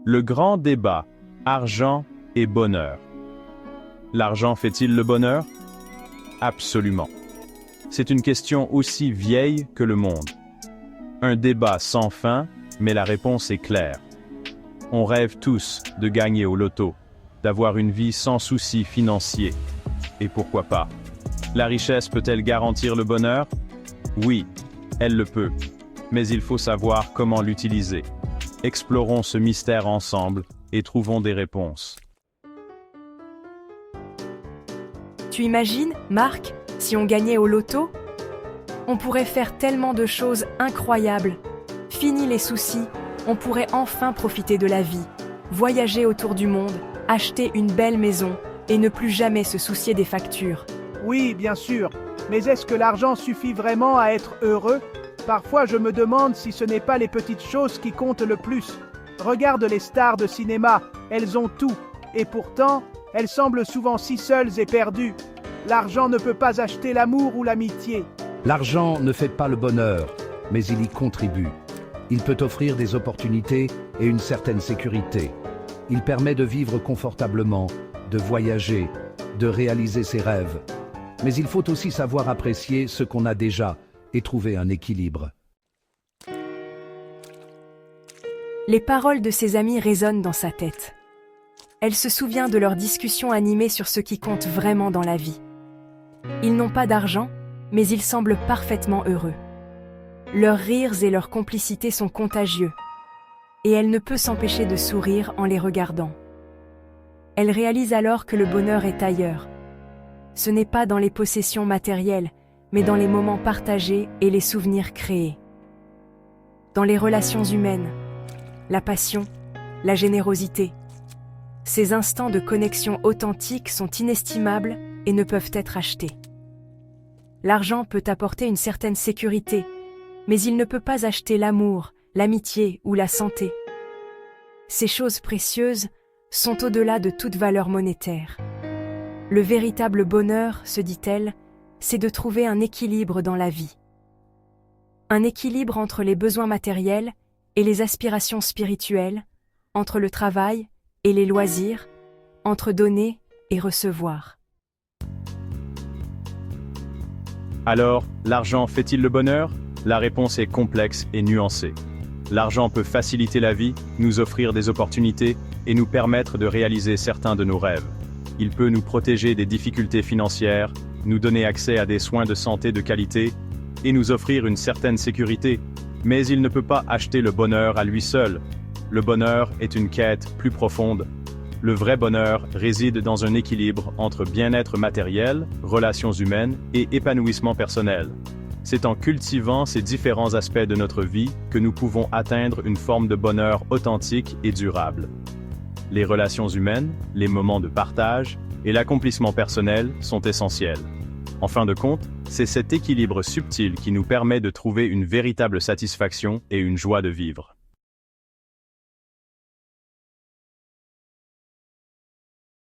Le grand débat, argent et bonheur. L'argent fait-il le bonheur? Absolument. C'est une question aussi vieille que le monde. Un débat sans fin, mais la réponse est claire. On rêve tous de gagner au loto, d'avoir une vie sans soucis financiers. Et pourquoi pas? La richesse peut-elle garantir le bonheur? Oui, elle le peut. Mais il faut savoir comment l'utiliser. Explorons ce mystère ensemble et trouvons des réponses. Tu imagines, Marc, si on gagnait au loto? On pourrait faire tellement de choses incroyables. Fini les soucis, on pourrait enfin profiter de la vie, voyager autour du monde, acheter une belle maison et ne plus jamais se soucier des factures. Oui, bien sûr. Mais est-ce que l'argent suffit vraiment à être heureux? Parfois, je me demande si ce n'est pas les petites choses qui comptent le plus. Regarde les stars de cinéma, elles ont tout. Et pourtant, elles semblent souvent si seules et perdues. L'argent ne peut pas acheter l'amour ou l'amitié. L'argent ne fait pas le bonheur, mais il y contribue. Il peut offrir des opportunités et une certaine sécurité. Il permet de vivre confortablement, de voyager, de réaliser ses rêves. Mais il faut aussi savoir apprécier ce qu'on a déjà et trouver un équilibre. Les paroles de ses amis résonnent dans sa tête. Elle se souvient de leurs discussions animées sur ce qui compte vraiment dans la vie. Ils n'ont pas d'argent, mais ils semblent parfaitement heureux. Leurs rires et leur complicité sont contagieux, et elle ne peut s'empêcher de sourire en les regardant. Elle réalise alors que le bonheur est ailleurs. Ce n'est pas dans les possessions matérielles, mais dans les moments partagés et les souvenirs créés. Dans les relations humaines, la passion, la générosité. Ces instants de connexion authentique sont inestimables et ne peuvent être achetés. L'argent peut apporter une certaine sécurité, mais il ne peut pas acheter l'amour, l'amitié ou la santé. Ces choses précieuses sont au-delà de toute valeur monétaire. Le véritable bonheur, se dit-elle, c'est de trouver un équilibre dans la vie. Un équilibre entre les besoins matériels et les aspirations spirituelles, entre le travail et les loisirs, entre donner et recevoir. Alors, l'argent fait-il le bonheur? La réponse est complexe et nuancée. L'argent peut faciliter la vie, nous offrir des opportunités et nous permettre de réaliser certains de nos rêves. Il peut nous protéger des difficultés financières, nous donner accès à des soins de santé de qualité et nous offrir une certaine sécurité, mais il ne peut pas acheter le bonheur à lui seul. Le bonheur est une quête plus profonde. Le vrai bonheur réside dans un équilibre entre bien-être matériel, relations humaines et épanouissement personnel. C'est en cultivant ces différents aspects de notre vie que nous pouvons atteindre une forme de bonheur authentique et durable. Les relations humaines, les moments de partage et l'accomplissement personnel sont essentiels. En fin de compte, c'est cet équilibre subtil qui nous permet de trouver une véritable satisfaction et une joie de vivre.